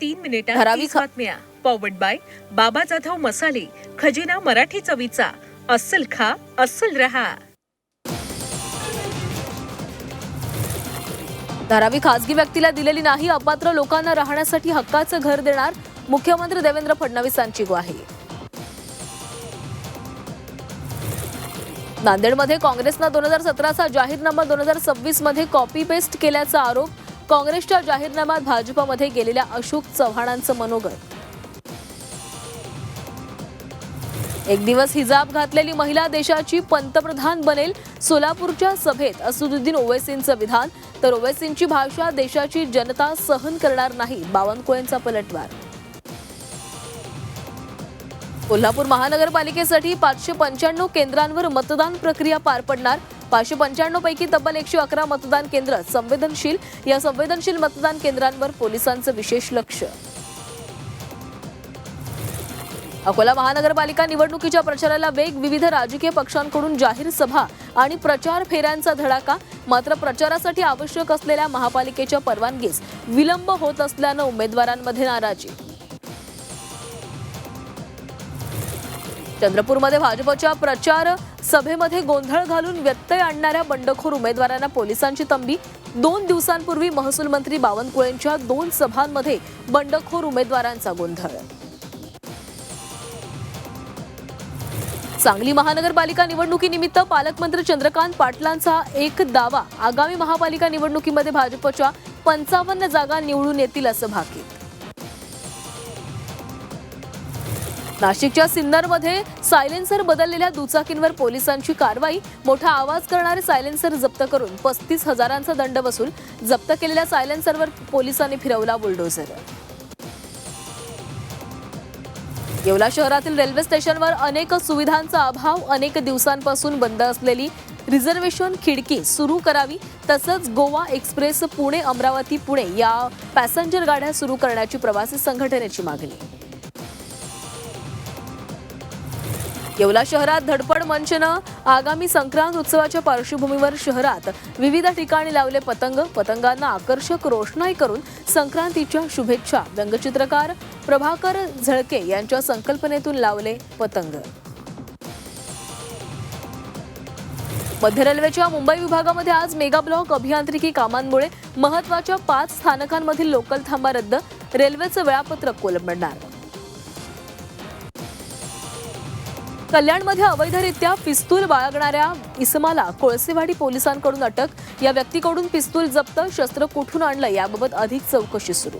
3 मिनिटात 30 बातम्या. Powered by बाबा जाधव मसाले, खजिना मराठी चवीचा. अस्सल खा, अस्सल रहा. धारावी खासगी व्यक्तीला दिलेली नाही, अपात्र लोकांना राहण्यासाठी हक्काचं घर देणार, मुख्यमंत्री देवेंद्र फडणवीसांची ग्वाही. नांदेडमध्ये काँग्रेसनं 2017चा जाहीरनामा 2026 मध्ये कॉपी पेस्ट केल्याचा आरोप. काँग्रेसच्या जाहीरनाम्यात भाजपमध्ये गेलेल्या अशोक चव्हाणांचं मनोगत. एक दिवस हिजाब घातलेली महिला देशाची पंतप्रधान बनेल, सोलापूरच्या सभेत असदुद्दीन ओवैसींचं विधान. तर ओवैसींची भाषा देशाची जनता सहन करणार नाही, बावनकुळेंचा पलटवार. कोल्हापूर महानगरपालिकेसाठी 595 केंद्रांवर मतदान प्रक्रिया पार पडणार. 595 पैकी तब्बल 111 मतदान केंद्र संवेदनशील. या संवेदनशील मतदान केंद्रांवर पोलिसांचं विशेष लक्ष. अकोला महानगरपालिका निवडणुकीच्या प्रचाराला वेग. विविध राजकीय पक्षांकडून जाहीर सभा आणि प्रचार फेऱ्यांचा धडाका. मात्र प्रचारासाठी आवश्यक असलेल्या महापालिकेच्या परवानगीस विलंब होत असल्यानं उमेदवारांमध्ये नाराजी. चंद्रपूरमध्ये भाजपच्या प्रचार सभेमध्ये गोंधळ घालून व्यत्यय आणणाऱ्या बंडखोर उमेदवारांना पोलिसांची तंबी. 2 दिवसांपूर्वी महसूल मंत्री बावनकुळेंच्या 2 सभांमध्ये बंडखोर उमेदवारांचा गोंधळ. सांगली महानगरपालिका निवडणुकीनिमित्त पालकमंत्री चंद्रकांत पाटलांचा एक दावा. आगामी महापालिका निवडणुकीमध्ये भाजपच्या 55 जागा निवडून येतील असं भाकीत. नाशिकच्या सिन्नरमध्ये सायलेन्सर बदललेल्या दुचाकींवर पोलिसांची कारवाई. मोठा आवाज करणारे सायलेन्सर जप्त करून 35,000चा दंड वसूल. जप्त केलेल्या सायलेन्सरवर पोलिसांनी फिरवला बुलडोझर. येवला शहरातील रेल्वे स्टेशनवर अनेक सुविधांचा अभाव. अनेक दिवसांपासून बंद असलेली रिझर्वेशन खिडकी सुरू करावी. तसंच गोवा एक्सप्रेस पुणे अमरावती पुणे या पॅसेंजर गाड्या सुरू करण्याची प्रवासी संघटनेची मागणी. येवला शहरात धडपड मंचनं आगामी संक्रांत उत्सवाच्या पार्श्वभूमीवर शहरात विविध ठिकाणी लावले पतंग. पतंगांना आकर्षक रोषणाई करून संक्रांतीच्या शुभेच्छा. व्यंगचित्रकार प्रभाकर झळके यांच्या संकल्पनेतून लावले पतंग. मध्य रेल्वेच्या मुंबई विभागामध्ये आज मेगा ब्लॉक अभियांत्रिकी कामांमुळे महत्त्वाच्या 5 स्थानकांमधील लोकल थांबा रद्द. रेल्वेचं वेळापत्रक कोलमडणार. कल्याणमध्ये अवैधरित्या पिस्तूल बाळगणाऱ्या इसमाला कोळसेवाडी पोलिसांकडून अटक. या व्यक्तीकडून पिस्तूल जप्त. शस्त्र कुठून आणलं याबाबत अधिक चौकशी सुरू.